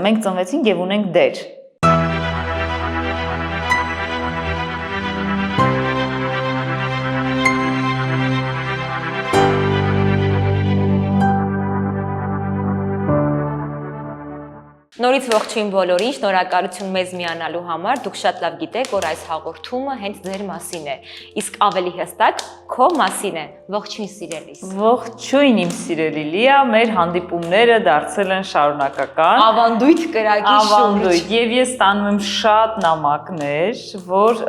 մենք ծնվեցինք եւ ունենք դեր։ Նորից ողջույն բոլորին, շնորհակալություն մեզ միանալու համար, դուք շատ լավ գիտեք, որ այս հաղորդումը հենց ձեր մասին է, իսկ ավելի հստակ քո մասին է, ողջույն սիրելիս։ Ողջույն իմ սիրելի Լիա, մեր հանդիպումները դարձել են շարունակական։ Ավանդույթ կրակի շուրջ։ Ավանդույթ, եւ ես ստանում եմ շատ նամակներ, որ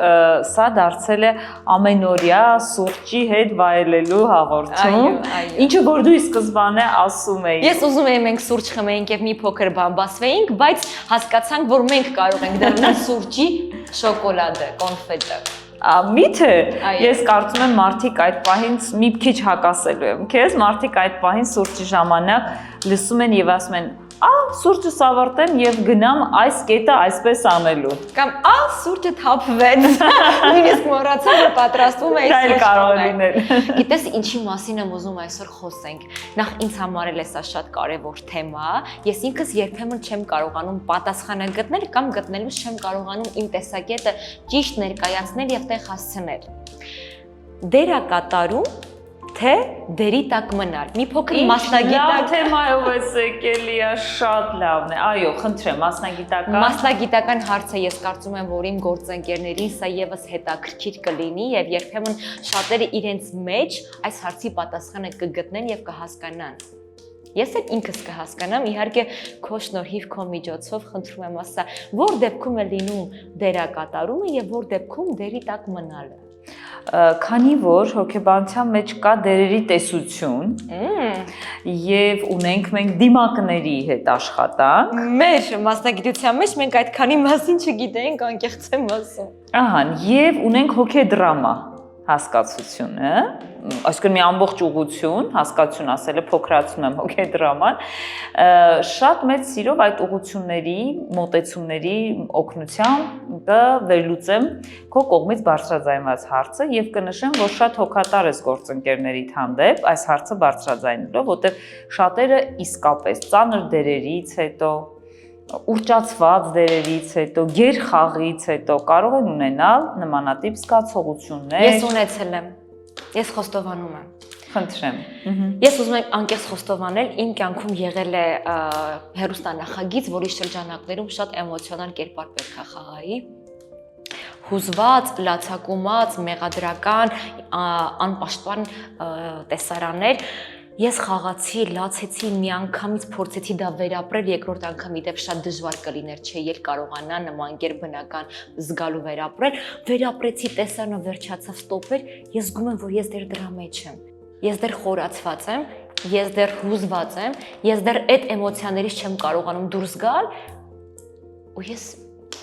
սա դարձել է ամենօրյա սուրճի հետ վայելելու հաղորդում, ինչը որ դու ի սկզբանե ասում էի։ Ես ուզում եմ մենք սուրճ խմեինք եւ մի փոքր բան բասվեինք, բայց հասկացանք, որ մենք կարող ենք դառնալ սուրճի շոկոլադը, կոնֆետը։ Միթե ես կարծում եմ մարդիկ այդ պահին մի քիչ հակասելու եմ քեզ, մարդիկ այդ պահին սուրճի ժամանակ լսում են եւ ասում են սուրճը սավարտեմ եւ գնամ այս կետը այսպես անելու։ Կամ սուրճը թափվեց։ Նույնիսկ մոռացա, որ պատրաստվում էի սուրճ կարող է լինել։ Գիտես ինչի մասին եմ ուզում այսօր խոսենք։ Նախ ինձ համար էլ է սա շատ կարևոր թեմա։ Ես ինքս երբեմն չեմ կարողանում պատասխանը գտնել կամ գտնելուց չեմ կարողանում իմ տեսակետը ճիշտ ներկայացնել եւ տեղ հասցնել։ Դերակատարում թե դերի տակ մնալ։ Մի փոքր մասնագիտական թեմայով ես եկել, շատ լավն է։ Այո, խնդրեմ, մասնագիտական հարցը ես կարծում եմ, որ իմ գործընկերներին սա եւս հետաքրքիր կլինի եւ երբեմն շատերը իրենց մեջ այս հարցի պատասխանը կգտնեն եւ կհասկանան։ Ես էլ ինքս կհասկանամ, իհարկե քո շնորհիվ քո միջոցով խնդրում եմ ասա, որ դեպքում է լինում դերակատարումը եւ որ դեպքում դերի տակ մնալը։ Քանի որ հոգեբանության մեջ կա դերերի տեսություն եւ ունենք մենք դիմակների հետ աշխատանք, մեր մասնագիտության մեջ մենք այդքանի մասին չգիտենք, անկեղծ եմ ասում։ Ահա, եւ ունենք հոգեդրամա հասկացությունը, այսինքն մի ամբողջ ուղղություն, հասկացություն ասելը փոքրացնում եմ հոգեդրաման, շատ մեծ սիրով այդ ուղղությունների, մոտեցումների օգնությամբ կվերլուծեմ քո կողմից բարձրաձայնված հարցը եւ կնշեմ, որ շատ հոգատար ես գործընկերներիդ հանդեպ այս հարցը բարձրաձայնելով, որտեղ շատերը իսկապես ծանր դերերից հետո ուռճացված դերերից հետո, գերխաղից հետո կարող են ունենալ նմանատիպ զգացողություններ։ Ես ունեցել եմ։ Ես խոստովանում եմ։ Խնդրեմ։ Ես ուզում եմ անկեղծ խոստովանել, իմ կյանքում եղել է հեռուստանախագիծ, որի շրջանակներում շատ էմոցիոնալ կերպար պետք է խաղայի։ Հուզված, լացակումած, մեղադրական, անպաշտպան տեսարաններ։ Ես խաղացի, լացեցի, միանգամից փորձեցի դա վերապրել, երկրորդ անգամ իդեպ շատ դժվար կլիներ, չէ, ել կարողանա նման կերպ բնական զգալու վերապրել, վերապրեցի, տեսարանը վերջացավ, ստոպեր, ես զգում եմ, որ ես դեռ դրա մեջ եմ, ես դեռ խորացված եմ, ես դեռ հուզված եմ, ես դեռ այդ էմոցիաներից չեմ կարողանում դուրս գալ, ու ես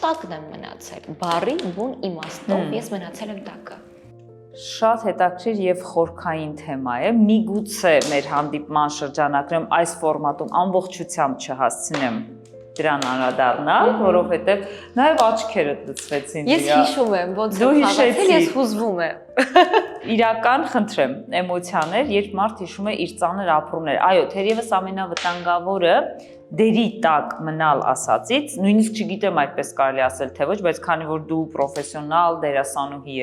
տակն եմ մնացել, բառի բուն իմաստով ես մնացել եմ տակը։ Շատ հետաքրքիր եւ խորքային թեմա է։ Միգուցե մեր հանդիպման շրջանակներում այս ֆորմատում ամբողջությամբ չհասցնեմ դրան անդրադառնալ, որովհետեւ նաեւ աչքերը լցվեցին։ Ես հիշում եմ, ոնց է խաղացել, ես հուզվում եմ։ Իրական խնդրեմ, էմոցիաներ, երբ մարդ հիշում է իր ծանր ապրումները։ Այո, թերևս ամենավտանգավորը դերի տակ մնալ ասածից, նույնիսկ չգիտեմ այդպես կարելի ասել թե ոչ, բայց քանի որ դու պրոֆեսիոնալ դերասանուհի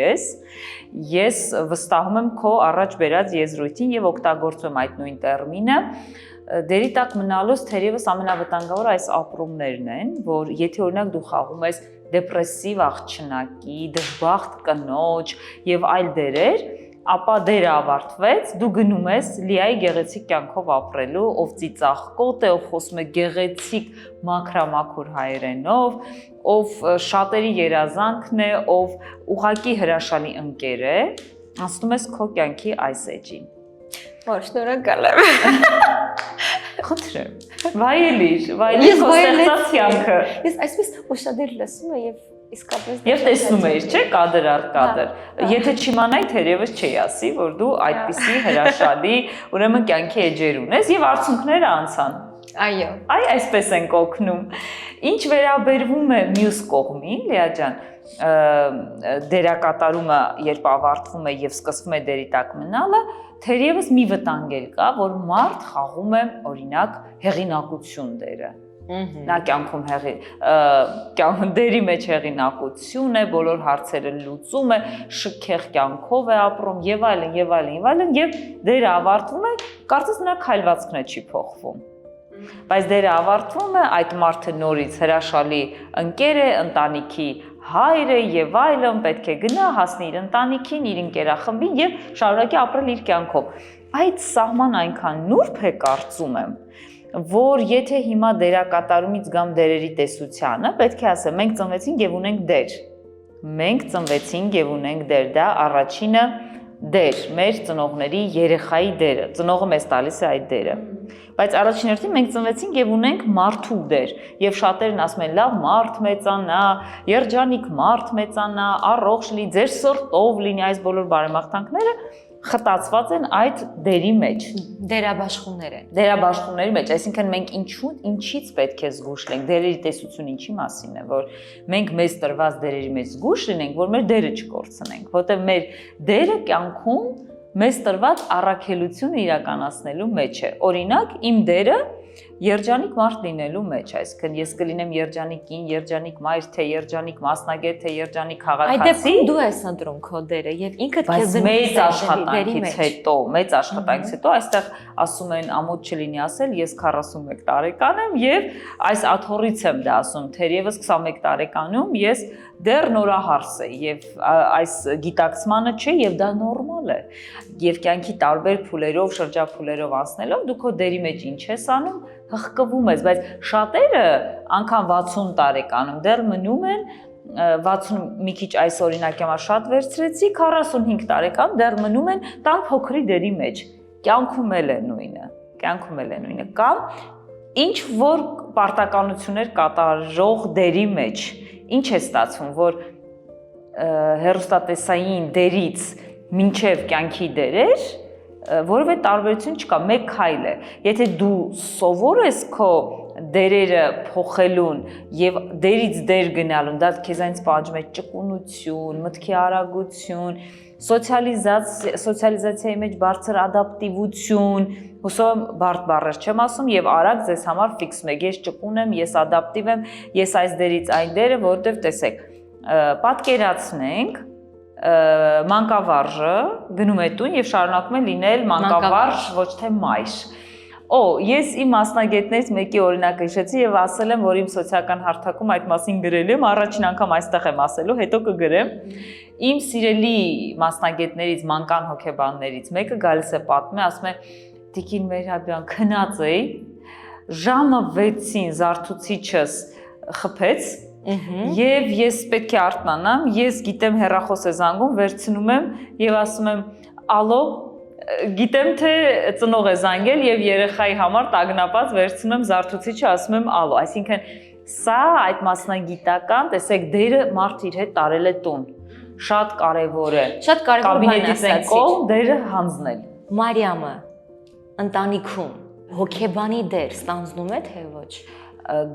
ես վստահում եմ քո առաջ բերած եզրույթին եւ օգտագործում այդ նույն տերմինը, դերի տակ մնալուց թերևս ամենավտանգավորը այս ապրումներն են, որ եթե օրինակ դու խաղում ես դեպրեսիվ աղջնակի, դժբախտ կնոջ եւ այլ դերեր, ապա դերը ավարտվեց, դու գնում ես Լիայի գեղեցիկ կյանքով ապրելու, ով ծիծաղկոտ է, ով խոսում է գեղեցիկ մաքրամաքուր հայերենով, ով շատերի երազանքն է, ով ուղղակի հրաշալի ընկեր է, ասում ես քո կյանքի այս էջին։ Որ շնորհակալ եմ։ Խնդրեմ, վայելիր քո ստեղծած կյանքը։ Ես այսպես ուշադիր լսում եմ եւ իսկապես Եվ տեսնում էիր, չէ, կադր առ կադր։ Եթե չիմանայի, թերևս չի ասի, որ դու այդպիսի հրաշալի, ուրեմն կյանքի էջեր ունես եւ արդյունքները անցան։ Այո։ Այսպես ենք օգնում։ Ինչ վերաբերվում է մյուս կողմին, Լիա ջան, դերակատարումը երբ ավարտվում է եւ սկսվում է դերի տակ մնալը, թերևս մի վտանգ էլ կա, որ մարդ խաղում է օրինակ հեղինակություն դերը։ Նա կյանքում դերի մեջ հեղինակություն է, բոլոր հարցերը լուծում է, շքեղ կյանքով է ապրում եւ այլն եւ այլն եւ այլն եւ դերը ավարտվում է, կարծես նրա քայլվածքն է չի փոխվում։ Բայց դերը ավարտվում է, այդ մարդը նորից հրաշալի ընկեր է, ընտանիքի հայր է եւ այլն, պետք է գնա, հասնի իր ընտանիքին, իր ընկերախմբին եւ շարունակի ապրել իր կյանքով։ Այդ սահման այնքան նուրբ է, կարծում եմ, որ եթե հիմա դերակատարումից գամ դերերի տեսությանը, պետք է ասեմ, մենք ծնվեցինք եւ ունենք դեր։ Մենք ծնվեցինք եւ ունենք դեր, դա առաջինը դեր, մեր ծնողների երեխայի դերը, ծնողը մեզ տալիս է այդ դերը։ Բայց առաջին հերթին մենք ծնվեցինք եւ ունենք մարդու դեր, եւ շատերն ասում են լավ մարդ մեծանա, երջանիկ մարդ մեծանա, առողջ լինի, ձեր սրտով լինի, այս բոլոր բարեմաղթանքները խտացված են այդ դերի մեջ, դերաբաշխումների մեջ, այսինքն մենք ինչից պետք է զգուշ լինենք, դերերի տեսություն ինչի մասին է, որ մենք մեզ տրված դերերի մեջ զգուշ լինենք, որ մեր դերը չկորցնենք, որտեղ մեր դերը կյանքում մեզ տրված առաքելությունը իրականացնելու մեջ է։ Օրինակ, իմ դերը երջանիկ մարդ լինելու մեջ, այսինքն ես կլինեմ երջանիկ կին, երջանիկ մայր, թե երջանիկ մասնագետ, թե երջանիկ քաղաքացի։ Այդ դեպքում դու ես ընտրում քո դերը եւ ինքդ քեզ մեծ աշխատանքից հետո այստեղ ասում են ամոթ չլինի ասել, ես 41 տարեկան եմ եւ այս աթոռից եմ դա ասում, թերևս 21 տարեկանում ես դեռ նորահարս է եւ այս գիտակցմանը չէ եւ դա նորմալ է։ Եվ կյանքի տարբեր փուլերով, շրջափուլերով անցնելով դու քո դերի մեջ ինչ ես անում, հղկվում ես, բայց շատերը անգամ 60 տարեկանում դեռ մնում են 60 մի քիչ այս օրինակի համար շատ վերցրեցի 45 տարեկան դեռ մնում են տան փոքրի դերի մեջ կյանքում էլ է նույնը կամ ինչ որ պարտականություններ կատարող դերի մեջ ինչ է ստացվում որ հեռուստատեսային դերից մինչև կյանքի դերեր որովե տարբերություն չկա մեկ քայլ է եթե դու սովոր ես քո դերերը փոխելուն եւ դերից դեր գնալուն դա քեզանից պահանջում է ճկունություն, մտքի արագություն, սոցիալիզացիայի մեջ բարձր ադապտիվություն, հուսով եմ բարդ բառեր չեմ ասում եւ արագ ձեզ համար ֆիքսում եք, ես ճկուն եմ, ես ադապտիվ եմ, ես այս դերից այն դերը, որովհետեւ տեսեք, պատկերացնենք մանկավարժը գնում է տուն եւ շարունակում է լինել մանկավարժ ոչ թե մայր ես իմ մասնագետներից մեկի օրինակը հիշեցի եւ ասել եմ, որ իմ սոցիալական հարթակում այդ մասին գրել եմ, առաջին անգամ այստեղ եմ ասելու, հետո կգրեմ։ Իմ սիրելի մասնագետներից, մանկան հոգեբաններից մեկը գալիս է պատմում է, ասում է. «Տիկին Մերաբյան, քնած էի, ժամը 6-ին զարթուցիչս խփեց եւ ես պետք է արթնանամ, ես գիտեմ հեռախոս է զանգում, վերցնում եմ եւ ասում եմ. «Ալո, գիտեմ թե ծնող է զանգել եւ երեխայի համար տագնապած վերցնում եմ զարթուցիչը ասում եմ ալո այսինքն սա այդ մասնագիտական տեսեք դերը մարդ իր հետ տարել է տուն շատ կարեւոր է կաբինետից են կողմ դերը հանձնել Մարիամը ընտանիքում հոգեբանի դեր ստանձնում է թե ոչ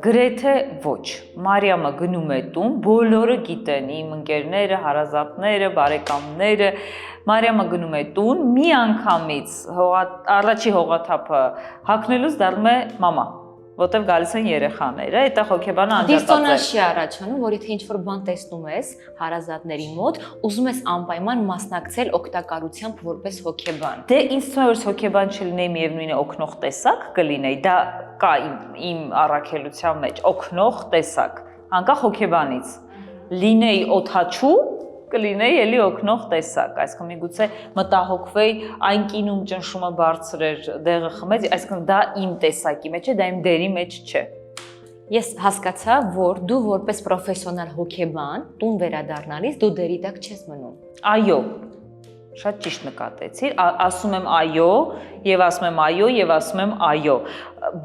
գրեթե ոչ Մարիամը գնում է տուն բոլորը գիտեն իմ ընկերները հարազատները բարեկամները Մարիամը գնում է տուն, մի անգամից առաջի հողաթափը հագնելուց դառնում է մամա, որտեղ գալիս են երեխաները, այդտեղ հոգեբանը անդրադարձել։ Դիստոնաշի առաջանում, որ եթե ինչ-որ բան տեսնում ես հարազատների մոտ, ուզում ես անպայման մասնակցել օգտակարությամբ որպես հոգեբան։ Դե ինձ թվում է որ հոգեբան չլինեի միևնույն է օգնող տեսակ կլինեի, դա կա իմ առաքելության մեջ, օգնող տեսակ, անկախ հոգեբանից։ Լինեի օդաչու կլինեի էլի օգնող տեսակ, այսինքն միգուցե մտահոգվեի այն կինում ճնշումը բարձր էր, դեղը խմեց, այսինքն դա իմ տեսակի մեջ է, դա իմ դերի մեջ չէ։ Ես հասկացա, որ դու որպես պրոֆեսիոնալ հոգեբան, տուն վերադառնալիս դու դերի տակ չես մնում։ Այո, շատ ճիշտ նկատեցիր, ասում եմ այո, եւ ասում եմ այո, եւ ասում եմ այո,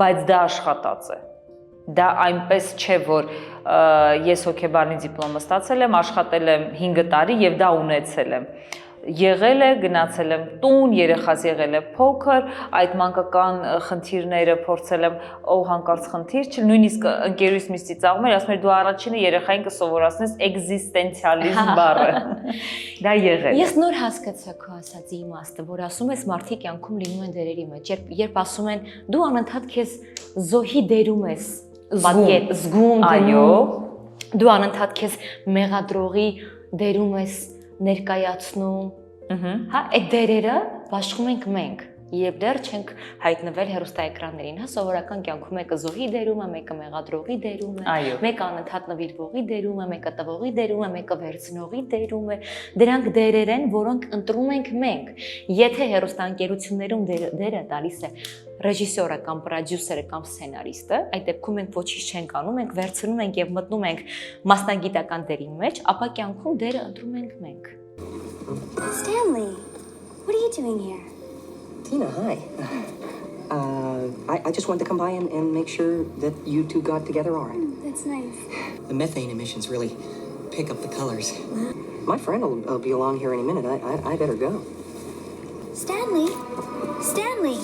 բայց դա աշխատած է։ Դա այնպես չէ, որ ես հոգեբանի դիպլոմը ստացել եմ, աշխատել եմ 5 տարի եւ դա ունեցել եմ։ Եղել է, գնացել եմ տուն, երեխաս եղել է փոքր, այդ մանկական խնդիրները փորձել եմ, հանկարծ խնդիր չէ, նույնիսկ ընկերուհիս միշտ ծիծաղում էր, ասում էր դու առաջինը երեխային կսովորացնես էկզիստենցիալիզմ բառը։ Դա եղել է։ Ես նոր հասկացա քո ասածի իմաստը, որ ասում ես մարդիկ կյանքում լինում են դերերի մեջ, երբ ասում են դու անընդհատ քեզ զոհի դերում ես պատկեր զգում, այո, դու անընդհատ քեզ մեղադրողի դերում ես ներկայացնում, հա, այդ դերերը բաշխում ենք մենք։ Երբ դեռ չենք հայտնվել հեռուստաէկրաններին, հա, սովորական կյանքում մեկը զոհի դերում է, մեկը մեղադրողի դերում է, մեկը անընդհատ նվիրվողի դերում է, մեկը տվողի դերում է, մեկը վերցնողի դերում է։ Դրանք դերեր են, որոնք ընտրում ենք մենք։ Եթե հեռուստաընկերություններում դերը տալիս է ռեժիսորը կամ պրոդյուսերը կամ սցենարիստը, այդ դեպքում մենք ոչինչ չենք անում, մենք վերցնում ենք եւ մտնում ենք մասնագիտական դերի մեջ, ապա կյանքում դերը ընտրում ենք մենք։ Stanley, what are you doing here? Tina, hi. I just wanted to come by and make sure that you two got together all right. That's nice. The methane emissions really pick up the colors. My friend will be along here any minute. I better go. Stanley? Stanley!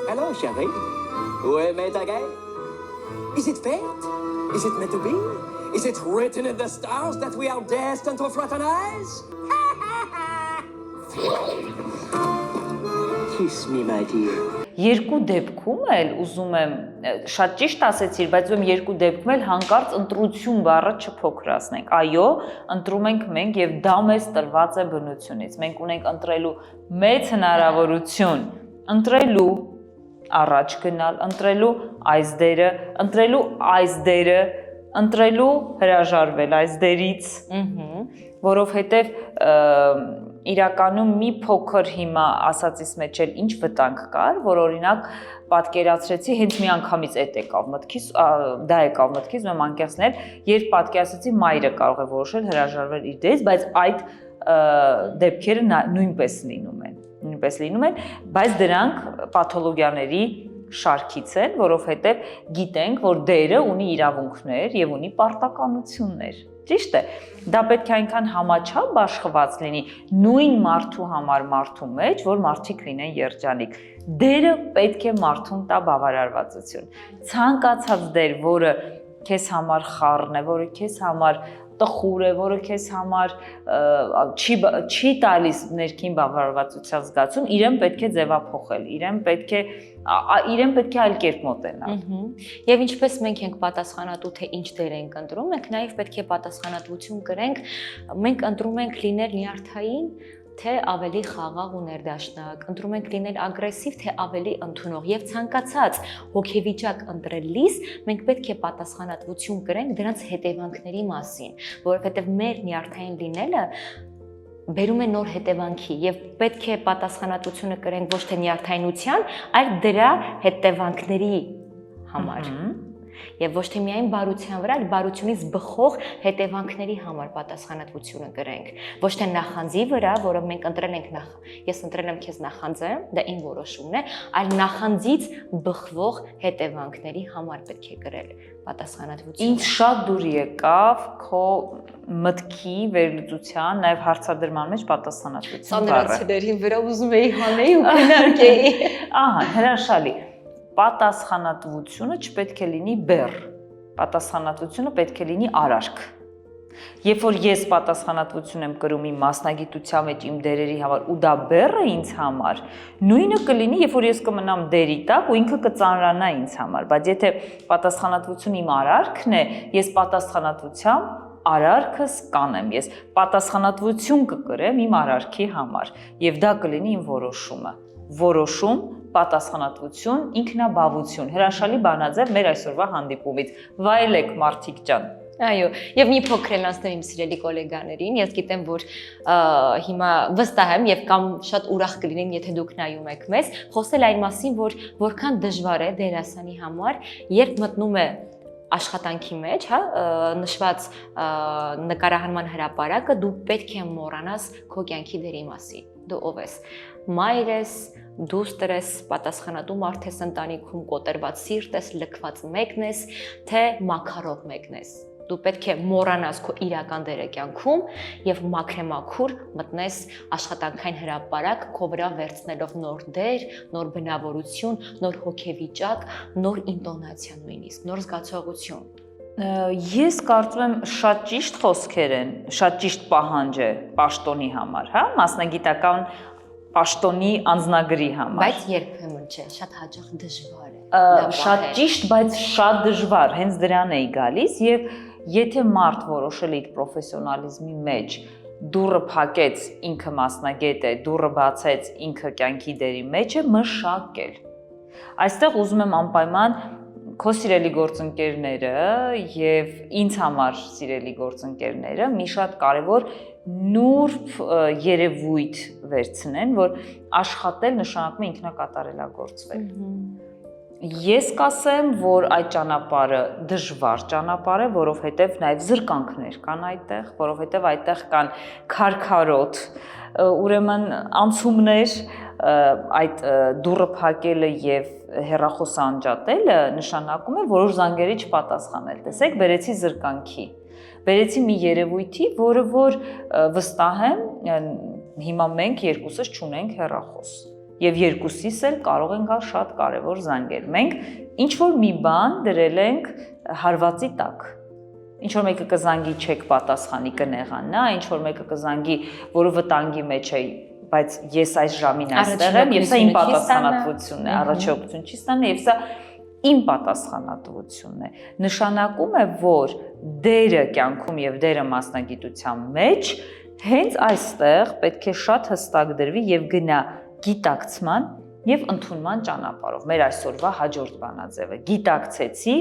Hello, chérie. Où est mes tagay? Is it fate? Is it meant to be? Is it written in the stars that we are destined to fraternize? Kiss me, my dear. Երկու դեպքում էլ ուզում եմ շատ ճիշտ ասեցիր, բայց ում երկու դեպքում էլ հանկարծ ընտրություն բառը չփոքրացնենք։ Այո, ընտրում ենք մենք եւ դա մեզ տրված է բնությունից։ Մենք ունենք ընտրելու մեծ հնարավորություն, ընտրելու առաջ գնալ, ընտրելու այս դերը, ընտրելու այս դերը, ընտրելու հրաժարվել այս դերից, որովհետև իրականում մի փոքր հիմա ասածից մեջ էլ ինչ վտանգ կար, որ օրինակ պատկերացրեցի, հենց մի անգամից էդ եկավ մտքիս, դա եկավ մտքիս, ում անկեղծնել, երբ պատկերացրեցի մայրը կարող է որոշել հրաժարվել իր դերից, բայց այդ դեպքերը նույնպես լինում են, բայց դրանք պաթոլոգիաների շարքից են, որովհետև գիտենք, որ դերը ունի իրավունքներ եւ ունի պարտականություններ։ Ճիշտ է։ Դա պետք է այնքան համաչափ աշխված լինի նույն մարդու համար մարդու մեջ, որ մարդիկ լինեն երջանիկ։ Դերը պետք է մարդուն տա բավարարվածություն։ Ցանկացած դեր, որը քեզ համար խառն է, որը քեզ համար տխուր է, որը քեզ համար չի տալիս ներքին բավարարվածության զգացում, իրեն պետք է ձևափոխել, իրեն պետք է այլ կերպ մոտենալ։ Եվ ինչպես մենք ենք պատասխանատու, թե ինչ դեր ենք ընտրում, մենք նաև պետք է պատասխանատվություն կրենք, մենք ընտրում ենք լինել նյարդային, թե ավելի խաղաղ ու ներդաշնակ, ընտրում ենք լինել ագրեսիվ, թե ավելի ընդունող եւ ցանկացած հոգեվիճակ ընտրելիս մենք պետք է պատասխանատվություն կրենք դրանց հետևանքների մասին, որովհետեւ մեր նյարդային լինելը բերում է նոր հետևանքի եւ պետք է պատասխանատվությունը կրենք ոչ թե նյարդայնության, այլ դրա հետևանքների համար։ Եվ ոչ թե միայն բարության վրա, այլ բարությունից բխող հետևանքների համար պատասխանատվությունը կրենք։ Ոչ թե նախանձի վրա, որը մենք ընտրել ենք ես ընտրել եմ քեզ նախանձեմ, դա իմ որոշումն է, այլ նախանձից բխվող հետևանքների համար պետք է կրել պատասխանատվությունը։ Ինչ շատ դուր եկավ քո մտքի վերլուծության, նաև հարցադրման մեջ պատասխանատվություն բառը։ Սանրացիներին վրա ուզում էի հանեի ու քննարկեի։ Ահա, հրաշալի։ Պատասխանատվությունը չպետք է լինի բեռ, պատասխանատվությունը պետք է լինի արարք։ Երբ որ ես պատասխանատվություն եմ կրում իմ մասնագիտության մեջ իմ դերերի համար ու դա բեռ է ինձ համար, նույնը կլինի, երբ որ ես կմնամ դերի տակ ու ինքը կծանրանա ինձ համար, բայց եթե պատասխանատվությունը իմ արարքն է, ես պատասխանատվությամբ արարքս կանեմ, ես պատասխանատվություն կկրեմ իմ արարքի համար եւ դա կլինի իմ որոշումը։ Որոշում, պատասխանատվություն, ինքնաբավություն, հրաշալի բանաձև մեր այսօրվա հանդիպումից։ Վայելեք մարդիկ ջան։ Այո, եւ մի փոքր էլ անցնեմ իմ սիրելի գոլեգաներին, ես գիտեմ, որ հիմա վստահ եմ եւ կամ շատ ուրախ կլինեն, եթե դուք նայում եք մեզ, խոսել այն մասին, որ որքան դժվար է դերասանի համար, երբ մտնում է աշխատանքի մեջ, հա, նշված նկարահանման հրապարակը, դու պետք է մոռանաս քո կյանքի դերի մասին։ Դու ով ես։ Մայր ես, դուստր ես, պատասխանատու մարդ ես ընտանիքում, կոտրված սիրտ ես, լքված մեկն ես, թե մաքարող մեկն ես։ Դու պետք է մոռանաս քո իրական դերը կյանքում եւ մաքրեմաքուր մտնես աշխատանքային հրապարակ, քո վրա վերցնելով նոր դեր, նոր բնավորություն, նոր հոգեվիճակ, նոր ինտոնացիա նույնիսկ, նոր զգացողություն։ Ես կարծում եմ շատ ճիշտ խոսքեր են, շատ ճիշտ պահանջ է պաշտոնի համար, հա, մասնագիտական պաշտոնի անձնագրի համար։ Բայց երբեմն չէ, շատ հաճախ դժվար է։ Շատ ճիշտ, բայց շատ դժվար, հենց դրան էի գալիս եւ եթե մարդ որոշել է իր պրոֆեսիոնալիզմի մեջ դուռը փակեց, ինքը մասնագետ է, դուռը բացեց, ինքը կյանքի դերի մեջ է, մշակել։ Այստեղ ուզում եմ անպայման քո սիրելի գործընկերները եւ ինձ համար սիրելի գործընկերները մի շատ կարեւոր նուրբ երևույթ վերցնեն, որ աշխատել նշանակում է ինքնակատարելագործվել։ Ես կասեմ, որ այդ ճանապարհը դժվար ճանապարհ է, որովհետև նաև զրկանքներ կան այդտեղ, որովհետև այդտեղ կան քարքարոտ, ուրեմն անցումներ, այդ դուռը փակելը եւ հեռախոսը անջատելը նշանակում է որոշ զանգերի չպատասխանել։ Տեսեք, բերեցի զրկանքի, բերեցի մի երևույթի, որը որ վստահ եմ, հիմա մենք երկուսս չունենք հեռախոս։ Եվ երկուսիս էլ կարող են գալ շատ կարևոր զանգեր։ Մենք ինչ-որ մի բան դրել ենք հարվածի տակ։ Ինչ-որ մեկը կզանգի չեք պատասխանի կնեղանա, ինչ-որ մեկը կզանգի, որը վտանգի մեջ է, բայց ես այս ժամին այստեղ եմ, եւ սա իմ պատասխանատվությունն է, առաջողություն չի ստանա, եւ սա իմ պատասխանատվությունն է։ Նշանակում է, որ դերը կյանքում եւ դերը մասնագիտության մեջ հենց այստեղ պետք է շատ հստակ դրվի եւ գնա գիտակցման եւ ընդունման ճանապարհով։ Մեր այսօրվա հաջորդ բանաձևը գիտակցեցի,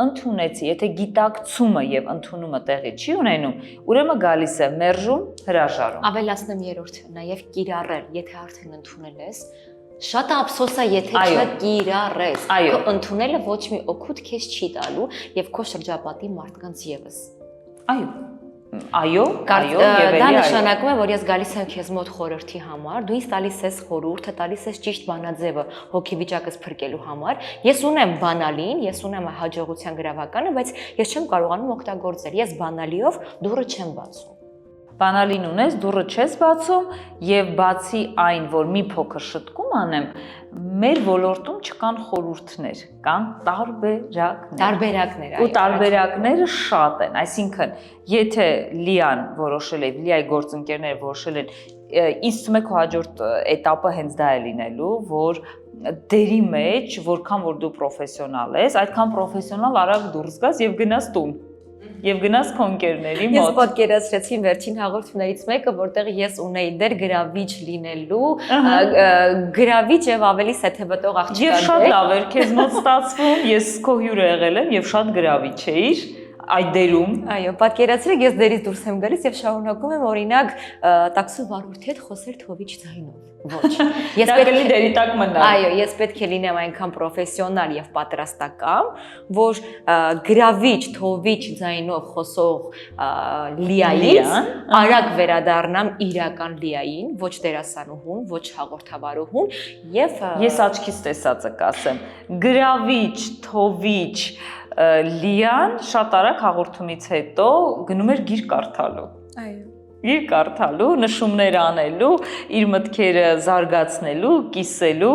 ընդունեցի, եթե գիտակցումը եւ ընդունումը տեղի չի ունենում, ուրեմն գալիս է մերժում, հրաժարում։ Ավելացնեմ երրորդը, նաեւ կիրառել, եթե արդեն ընդունել ես, շատ ափսոս է, եթե չկիրառես։ Քո ընդունելը ոչ մի օգուտ քեզ չի տալու եւ քո շրջապատի մարդկանց եւս։ Այո, դա նշանակում է, որ ես գալիս եմ քեզ մոտ խորհրդի համար, դու ինձ տալիս ես խորհուրդը, տալիս ես ճիշտ բանաձևը հոգեվիճակս փրկելու համար։ Ես ունեմ բանալին, ես ունեմ հաջողության գրավականը, բայց ես չեմ կարողանում օգտագործել։ Ես բանալիով դուռը չեմ բացում։ Բանալին ունես, դուռը չես բացում եւ բացի այն, որ մի փոքր շտկում անեմ, մեր ոլորտում չկան խորհուրդներ, կան տարբերակներ։ Ու տարբերակները շատ են, այսինքն, եթե Լիան որոշել է, Լիայի գործընկերները որոշել են, ինձ թվում է քո հաջորդ էտապը հենց դա է լինելու, որ դերի մեջ, որքան որ դու պրոֆեսիոնալ ես, այդքան պրոֆեսիոնալ արագ դուրս գաս եւ գնաս տուն։ Եվ գնաս քո ընկերների մոտ։ Ես պատկերացրեցի վերջին հաղորդումներից մեկը, որտեղ ես ունեի դեր գրավիչ լինելու, գրավիչ եւ ավելի սեթեվտող աղջկա։ Եվ շատ լավ էր քեզ մոտ ստացվում, ես քո հյուրը եղել եմ եւ շատ գրավիչ էիր այդ դերում։ Այո, պատկերացրեք, ես դերից դուրս եմ գալիս եւ շարունակում եմ օրինակ տաքսու վարորդի հետ խոսել թովիչ ձայնով։ Ոչ։ Ես պետք է դերի տակ մնալ։ Այո, ես պետք է լինեմ այնքան պրոֆեսիոնալ եւ պատրաստական, որ գրավիչ, թովիչ ձայնով խոսող Լիային արագ վերադառնամ իրական Լիային, ոչ դերասանուհուն, ոչ հաղորդավարուհուն եւ ես աչքից տեսածը կասեմ։ Գրավիչ, թովիչ Լիան շատ արագ հաղորդումից հետո գնում էր գիր կարդալու։ Այո։ Իր կարդալու, նշումներ անելու, իր մտքերը զարգացնելու, կիսելու,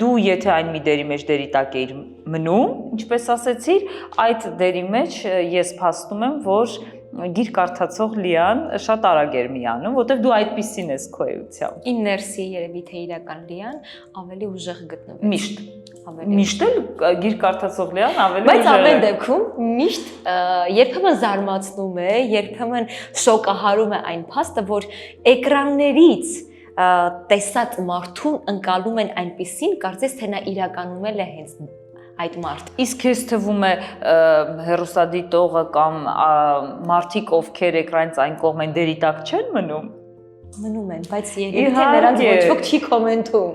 դու եթե այն մի դերի մեջ դերի տակ էիր մնում, ինչպես ասեցիր, այդ դերի մեջ ես փաստում եմ, որ գիր կարդացող Լիան շատ արագ էր միանում, որտեղ դու այդպիսին ես քո էությամբ։ Իներսի երևի թե իրական Լիան ավելի ուժեղ գտնվեց։ Միշտ։ Միշտ էլ գիր կարդացող Լիան ավելի ուժեղ է։ Բայց ամեն դեպքում միշտ երբեմն զարմացնում է, երբեմն շոկահարում է այն փաստը, որ էկրաններից տեսած մարդուն ընկալում են այնպիսին, կարծես թե նա իրականում է հենց այդ մարդ։ Իսկ քեզ թվում է հեռուստադիտողը կամ մարդիկ, ովքեր էկրանից այն կողմ են, դերի տակ չեն մնում։ Մնում են, բայց երևի թե նրանց ոչ ոք չի կոմենտում։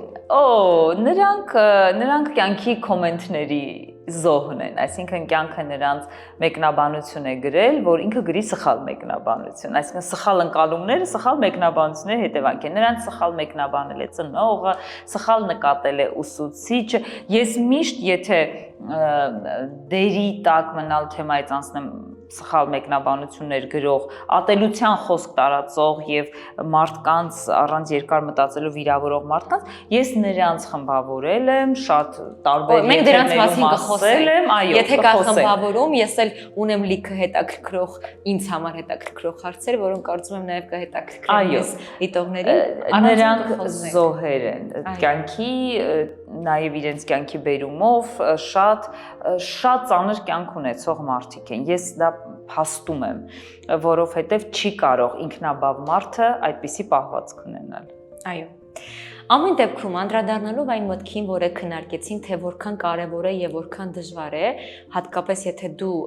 Նրանք կյանքի կոմենտների զոհն են, այսինքն կյանքը նրանց մեկնաբանություն է գրել, որ ինքը գրի սխալ մեկնաբանություն, այսինքն սխալ ընկալումները, սխալ մեկնաբանությունների հետևանք են, նրանց սխալ մեկնաբանել է ծնողը, սխալ նկատել է ուսուցիչը, ես միշտ եթե դերի տակ մնալ թեմայից անցնեմ սխալ մեկնաբանություններ գրող, ատելության խոսք տարածող եւ մարդկանց առանց երկար մտածելու վիրավորող մարդկանց, ես նրանց խմբավորել եմ, շատ տարբեր Մենք դրանց մասին կխոսել եմ, այո, եթե կա խմբավորում, ես էլ ունեմ լիքը հետաքրքրող, ինձ համար հետաքրքրող հարցեր, որոնք կարծում եմ նաև կհետաքրքրեն ես դիտողներին։ Նրանք զոհեր են կյանքի, նաև իրենց կյանքի բերումով շատ ծանր կյանք ունեցող մարդիկ են։ Ես դա փաստում եմ, որովհետև չի կարող ինքնաբավ մարդը այդպիսի պահվածք ունենալ։ Այո։ Ամեն դեպքում անդրադառնալով այն մտքին, որը քննարկեցինք, թե որքան կարևոր է եւ որքան դժվար է, հատկապես եթե դու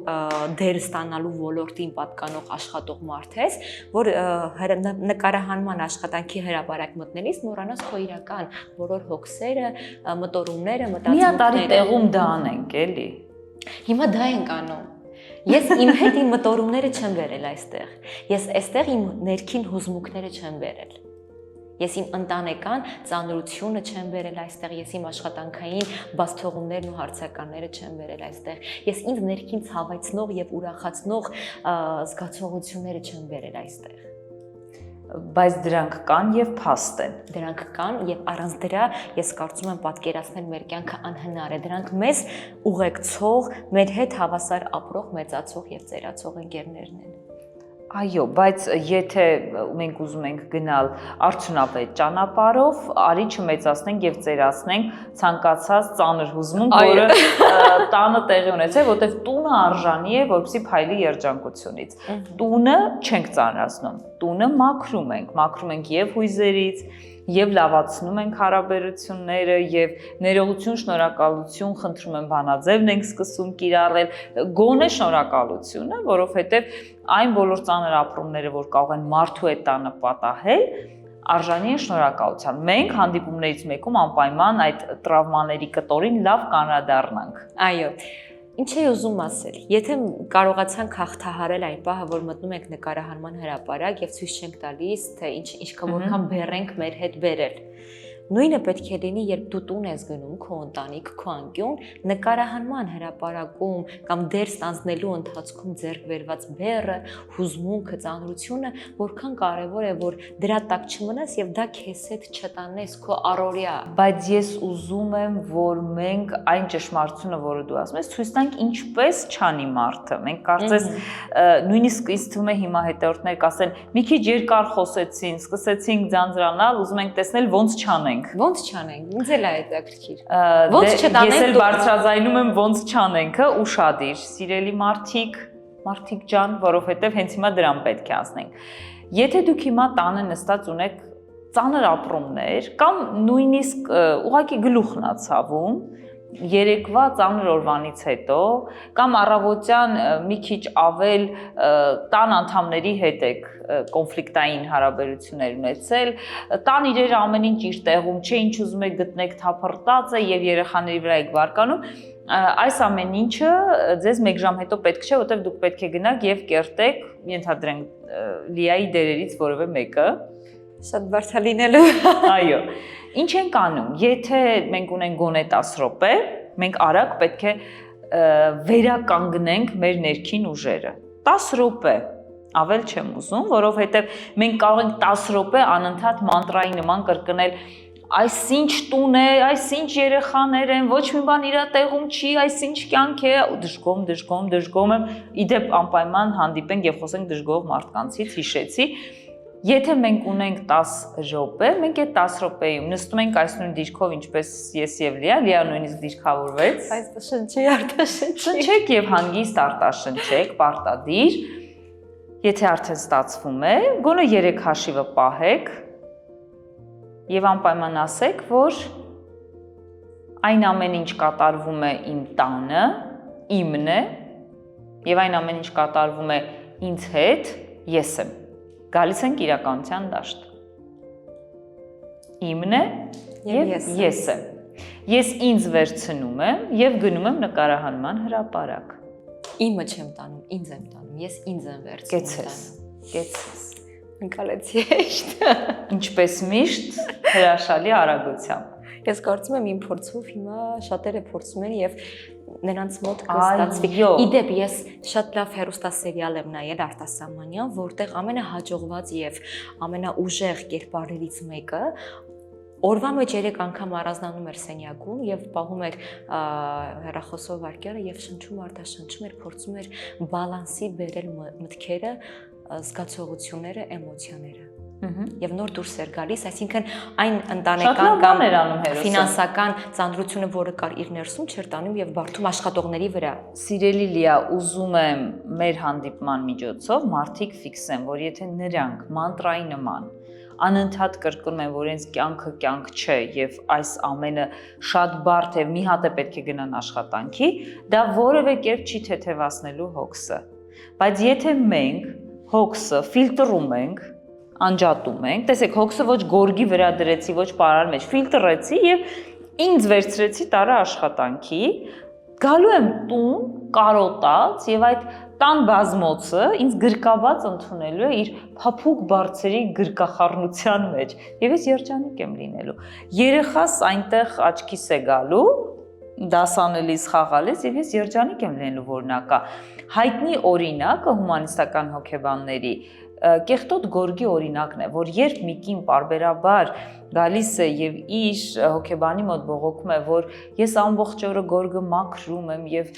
դեր ստանալու ոլորտին պատկանող աշխատող մարդ ես, որ նկարահանման աշխատանքի հրապարակ մտնելիս մոռանաս քո իրական բոլոր հոգսերը, մտորումները, մտածումները։ Միատարի տեղում դա անենք, էլի։ Հիմա դա ենք անում։ Ես իմ հետ իմ մտորումները չեմ վերել այստեղ։ Ես այստեղ իմ ներքին հուզմունքները չեմ վերել։ Ես իմ ընտանեկան ծանրությունը չեմ վերել այստեղ, ես իմ աշխատանքային բացթողումներն ու հարցականները չեմ վերել այստեղ։ Ես ինձ ներքին ցավեցնող եւ ուրախացնող զգացողությունները չեմ վերել այստեղ։ Բայց դրանք կան եւ փաստ են։ Դրանք կան եւ առանց դրա ես կարծում եմ պատկերացնել մեր կյանքը անհնար է։ Դրանք մեզ ուղեկցող, մեր հետ հավասար ապրող, մեծացող եւ ծերացող ընկերներն են։ Այո, բայց եթե մենք ուզում ենք գնալ արդյունավետ ճանապարհով, արի չմեծացնենք եւ ծերացնենք ցանկացած ծանր հուզմունք, որը տանը տեղի ունեցել, որտեվ տունը արժանի է, որպեսզի փայլի երջանկությունից։ Տունը չենք ծանրացնում, տունը մաքրում ենք եւ հույզերից, եւ լավացնում ենք հարաբերությունները եւ ներողություն, շնորհակալություն խնդրում եմ բանաձևն ենք սկսում կիրառել, գոնե շնորհակալությունը, որովհետեւ այն բոլոր ծանր ապրումները, որ կարող են մարդու հետ տանը պատահել, արժանի են շնորհակալության։ Մենք հանդիպումներից մեկում անպայման այդ տրավմաների կտորին լավ կանրադառնանք։ Այո։ Ինչ էի ուզում ասել, եթե կարողացանք հաղթահարել այն պահը, որ մտնում ենք նկարահանման հրապարակ եւ ցույց չենք տալիս, թե ինչքան որքան բեռենք մեր հետ բերել։ Նույնը պետք է լինի, երբ դու տուն ես գնում, քո ընտանիք, քո անկյուն, նկարահանման հրապարակում կամ դեր ստանձնելու ընթացքում ձեռք բերված բեռը, հուզմունքը, ծանրությունը, որքան կարևոր է, որ դրա տակ չմնաս եւ դա քեզ հետ չտանես քո առօրյա։ Բայց ես ուզում եմ, որ մենք այն ճշմարտությունը, որը դու ասում ես, ցույց տանք ինչպես չանի մարդը։ Մենք կարծես նույնիսկ ինձ թվում է հիմա հետևորդներ կասեն, մի քիչ երկար խոսեցին, սկսեցինք ձանձրանալ, ուզում ենք տեսնել ոնց չանենք։ Ոնց չանենք, ինձ էլ է հետաքրքիր։ Ոնց չտանենք։ Ես էլ բարձրաձայնում եմ ոնց չանենքը, ուշադիր, սիրելի մարդիկ ջան, որովհետև հենց հիմա դրան պետք է անցնենք։ Եթե դուք հիմա տանը նստած ունեք ծանր ապրումներ կամ նույնիսկ ուղղակի գլուխն ա ցավում, երեկվա ծանր օրվանից հետո կամ առավոտյան մի քիչ ավել տան անդամների հետ եք կոնֆլիկտային հարաբերություններ ունեցել, տան իրեր ամեն ինչ իր տեղում չէ, ինչ ուզում եք գտնեք թափռտած է եւ երեխաների վրա եք վարկանում, այս ամեն ինչը ձեզ 1 ժամ հետո պետք չէ, որտեղ դուք պետք է գնաք եւ կերտեք, ենթադրենք Լիայի դերերից որևէ մեկը։ Շատ բարդ է լինելու։ Այո։ Ինչ ենք անում, եթե մենք ունենք գոնե 10 րոպե, մենք արագ պետք է վերականգնենք մեր ներքին ուժերը։ 10 րոպե, ավել չեմ ուզում, որովհետև մենք կարող ենք 10 րոպե անընդհատ մանտրայի նման կրկնել այսինչ տուն է, այսինչ երեխաներ են, ոչ մի բան իր տեղում չի, այսինչ կյանք է, դժգոհում եմ, իդեպ անպայման հանդիպենք եւ խոսենք դժգոհ մարդկանցից, հիշեցի։ Եթե մենք ունենք 10 րոպե, մենք այդ 10 րոպեում նստում ենք այս նույն դիրքով, ինչպես ես եւ Լիա նույնիսկ դիրքավորվեց։ Այս շնչի արտաշնչի։ Շնչեք եւ հանգիստ արտաշնչեք, պարտադիր։ Եթե արդեն ստացվում է, գոնե 3 հաշիվը պահեք եւ անպայման ասեք, որ այն ամեն ինչ կատարվում է իմ տանը, իմն է, եւ այն ամեն ինչ կատարվում է ինձ հետ, ես եմ։ Գալիս ենք իրականության դաշտ։ Իմն է եւ ես եմ։ Ես ինձ վերցնում եմ եւ գնում եմ նկարահանման հրապարակ։ Իմը չեմ տանում, ինձ եմ տանում, ես ինձ եմ վերցնում։ Կեցես։ Ընկալեցի հեշտ։ Ինչպես միշտ հրաշալի արագությամբ։ Ես կարծում եմ իմ փորձով հիմա շատերը փորձում են եւ նրանց մոտ կստացվի։ Այո։ Իդեպ ես շատ լավ հեռուստասերիալ եմ նայել արտասահմանյան, որտեղ ամենահաջողված եւ ամենաուժեղ կերպարներից մեկը օրվա մեջ 3 անգամ առանձնանում էր սենյակում եւ պահում էր հեռախոսով վարկերը եւ շնչում արտաշնչում էր, փորձում էր բալանսի բերել մտքերը, զգացողությունները, էմոցիաները։ Եվ նոր դուրս էր գալիս, այսինքն այն ընտանեկան կամ ֆինանսական ծանրությունը, որը կար իր ներսում, չէր տանում եւ բարդում աշխատողների վրա։ Սիրելի Լիա, ուզում եմ մեր հանդիպման միջոցով մարդիկ ֆիքսեն, որ եթե նրանք մանտրայի նման անընդհատ կրկնում են, որ ինձ կյանքը կյանք չէ եւ այս ամենը շատ բարդ է, մի հատ է պետք է գնան աշխատանքի, դա որևէ կերպ չի թեթևացնելու հոգսը։ Բայց եթե մենք հոգսը ֆիլտրում ենք, անջատում ենք, տեսեք, հոգսը ոչ գորգի վրա դրեցի, ոչ պարար մեջ, ֆիլտրեցի եւ ինձ վերցրեցի տարա աշխատանքի, գալու եմ տուն, կարոտած եւ այդ տան բազմոցը ինձ գրկաբաց ընդունելու է իր փափուկ բարձերի գրկախառնության մեջ եւ ես երջանիկ եմ լինելու։ Երեխաս այնտեղ աչքիս է գալու, դասանելիս խաղալիս եւ ես երջանիկ եմ լինելու, որ նա կա։ Հայտնի օրինակը հումանիստական հոգեբանների Կեղտոտ գորգի օրինակն է, որ երբ մի կին պարբերաբար գալիս է եւ իր հոգեբանի մոտ բողոքում է, որ ես ամբողջ օրը գորգը մաքրում եմ եւ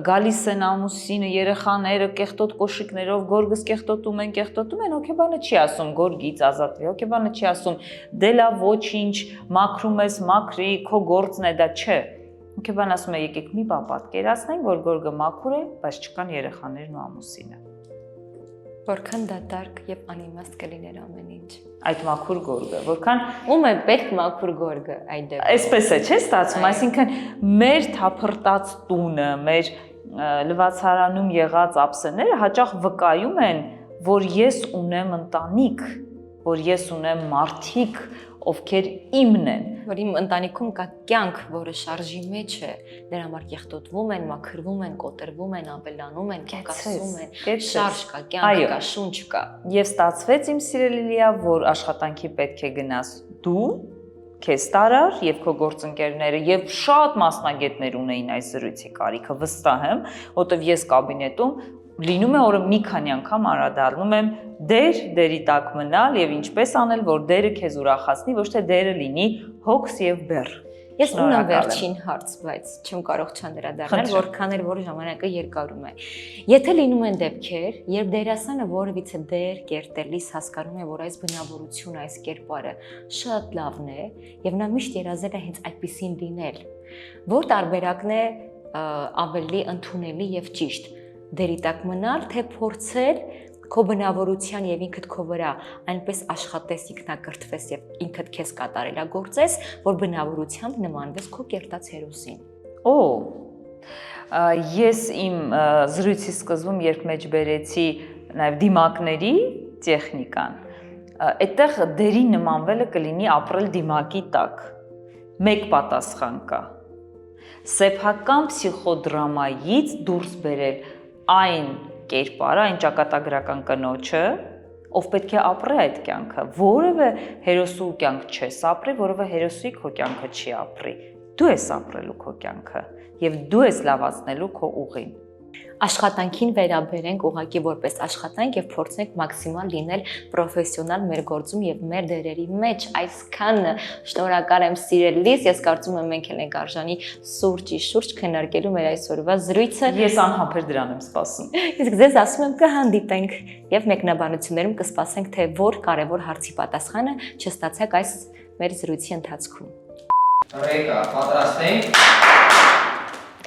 գալիս են ամուսինը, երեխաները կեղտոտ կոշիկներով գորգս կեղտոտում են, հոգեբանը չի ասում գորգից ազատվի, հոգեբանը չի ասում դե լավ ոչինչ, մաքրում ես, մաքրի, քո գործն է, դա չէ։ Հոգեբանը ասում է եկեք մի բան պատկերացնենք, որ գորգը մաքուր է, բայց չկան երեխաներն ու ամուսինը։ Որքան դատարկ եւ անիմաստ կլիներ ամեն ինչ։ Այդ մաքուր գորգը, որքան ում է պետք մաքուր գորգը այդ դեպքում։ Այսպես է, չէ՞ ստացվում, այսինքն մեր թափրտած տունը, մեր լվացարանում եղած ափսեները հաճախ վկայում են, որ ես ունեմ ընտանիք, որ ես ունեմ մարդիկ, ովքեր իմն են, որ իմ ընտանիքում կա կյանք, որը շարժի մեջ է, դրա համար կեղտոտվում են, մաքրվում են, կոտրվում են, ապելանում են, կասում են, շարժ կա, կյանք կա, շունչ կա։ Եվ ստացվեց իմ սիրելի Լիա, որ աշխատանքի պետք է գնաս դու, քեզ տարար եւ քո գործընկերները եւ շատ մասնագետներ ունեին այս զրույցի կարիքը, վստահ եմ, որովհետեւ ես կաբինետում լինում է օրը մի քանի անգամ անդրադառնում եմ դերի տակ մնալ եւ ինչպես անել, որ դերը քեզ ուրախացնի, ոչ թե դերը լինի հոգս եւ բեռ։ Ես ունեմ վերջին հարց, բայց չեմ կարող չանդրադառնալ, որքան էլ որ ժամանակը երկարում է։ Եթե լինում են դեպքեր, երբ դերասանը որևիցե դեր կերտելիս հասկանում է, որ այս բնավորությունը, այս կերպարը շատ լավն է եւ նա միշտ երազել է հենց այդպեսին լինել, որ տարբերակն է ավելի ընդունելի եւ ճիշտ։ Դերի տակ մնալ, թե փորձել քո բնավորության եւ ինքդ քո վրա այնպես աշխատես, ինքնակրթվես եւ ինքդ քեզ կատարելագործես, որ բնավորությամբ նմանվես քո կերտած հերոսին։ Ես իմ զրույցի սկզբում երբ մեջ բերեցի նաեւ դիմակների տեխնիկան, այդտեղ դերի նմանվելը կլինի ապրել դիմակի տակ։ Մեկ պատասխան կա։ Սեփական փսիխոդրամայից դուրս բերել այն կերպարը, այն ճակատագրական կնոջը, ով պետք է ապրի այդ կյանքը, որևէ հերոսու կյանք չես ապրի, որևէ հերոսի քո կյանքը չի ապրի։ Դու ես ապրելու քո կյանքը եւ դու ես լավացնելու քո ուղին։ Աշխատանքին վերաբերենք ուղղակի որպես աշխատանք եւ փորձենք մաքսիմալ լինել պրոֆեսիոնալ մեր գործում եւ մեր դերերի մեջ։ Այսքան շնորհակալ եմ սիրելիս, ես կարծում եմ մենք էլ ենք արժանի սուրճի շուրջ քննարկելու մեր այսօրվա զրույցը։ Ես անհամբեր դրան եմ սպասում։ Իսկ ձեզ ասում եմ կհանդիպենք եւ մեկնաբանություններում կսպասենք, թե որ կարեւոր հարցի պատասխանը չստացեք այս մեր զրույցի ընթացքում։ Ռեկա, պատրաստ ենք։